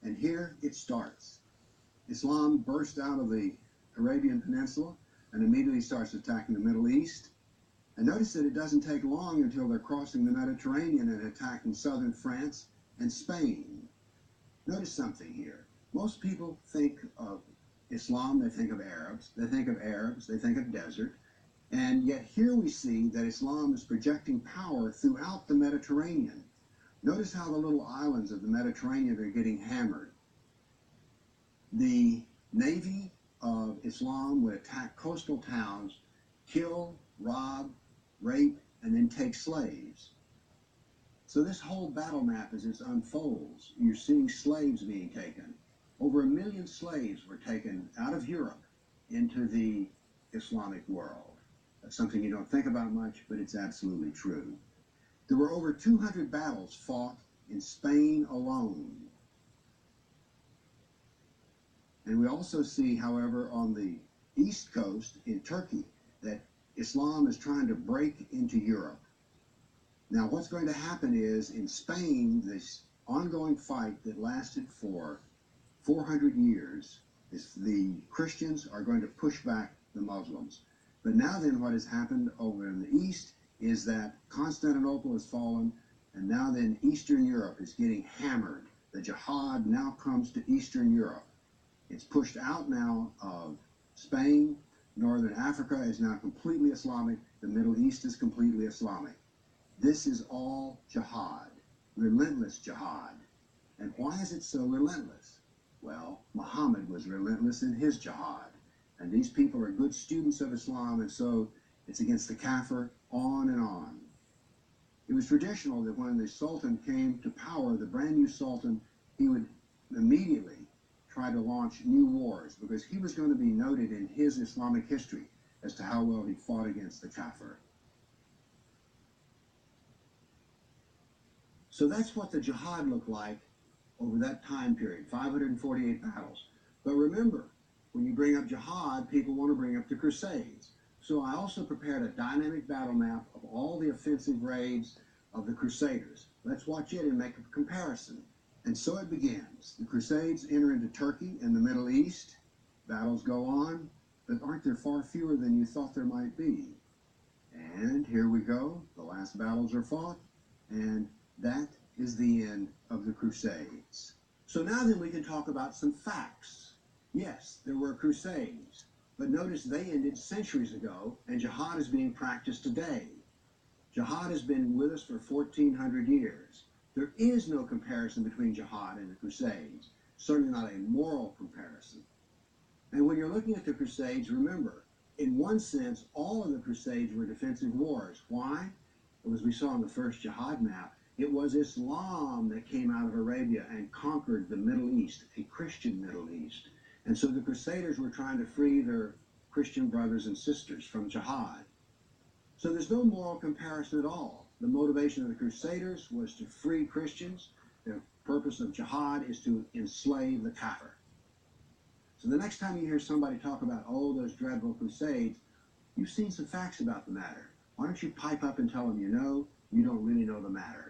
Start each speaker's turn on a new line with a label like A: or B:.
A: And here it starts. Islam burst out of the Arabian Peninsula and immediately starts attacking the Middle East. And notice that it doesn't take long until they're crossing the Mediterranean and attacking southern France and Spain. Notice something here. Most people think of Islam, they think of Arabs, they think of desert, and yet here we see that Islam is projecting power throughout the Mediterranean. Notice how the little islands of the Mediterranean are getting hammered. The navy of Islam would attack coastal towns, kill, rob, rape, and then take slaves. So this whole battle map, as it unfolds, you're seeing slaves being taken. Over 1 million slaves were taken out of Europe into the Islamic world. That's something you don't think about much, but it's absolutely true. There were over 200 battles fought in Spain alone. And we also see, however, on the east coast in Turkey, that Islam is trying to break into Europe. Now, what's going to happen is, in Spain, this ongoing fight that lasted for 400 years, is the Christians are going to push back the Muslims. But now then, what has happened over in the east is that Constantinople has fallen, and now then Eastern Europe is getting hammered. The jihad now comes to Eastern Europe. It's pushed out now of Spain. Northern Africa is now completely Islamic. The Middle East is completely Islamic. This is all jihad, relentless jihad. And why is it so relentless? Well, Muhammad was relentless in his jihad. And these people are good students of Islam, and so it's against the kafir, on and on. It was traditional that when the Sultan came to power, the brand new Sultan, he would immediately try to launch new wars, because he was going to be noted in his Islamic history as to how well he fought against the kafir. So that's what the jihad looked like over that time period, 548 battles. But remember, when you bring up jihad, people want to bring up the Crusades. So I also prepared a dynamic battle map of all the offensive raids of the Crusaders. Let's watch it and make a comparison. And so it begins. The Crusades enter into Turkey and the Middle East. Battles go on, but aren't there far fewer than you thought there might be? And here we go. The last battles are fought, and that is the end of the Crusades. So now then we can talk about some facts. Yes, there were Crusades, but notice they ended centuries ago, and jihad is being practiced today. Jihad has been with us for 1,400 years. There is no comparison between jihad and the Crusades, certainly not a moral comparison. And when you're looking at the Crusades, remember, in one sense, all of the Crusades were defensive wars. Why? As we saw in the first jihad map, it was Islam that came out of Arabia and conquered the Middle East, a Christian Middle East. And so the Crusaders were trying to free their Christian brothers and sisters from jihad. So there's no moral comparison at all. The motivation of the Crusaders was to free Christians. The purpose of jihad is to enslave the kafir. So the next time you hear somebody talk about, oh, those dreadful Crusades, you've seen some facts about the matter. Why don't you pipe up and tell them you know, you don't really know the matter.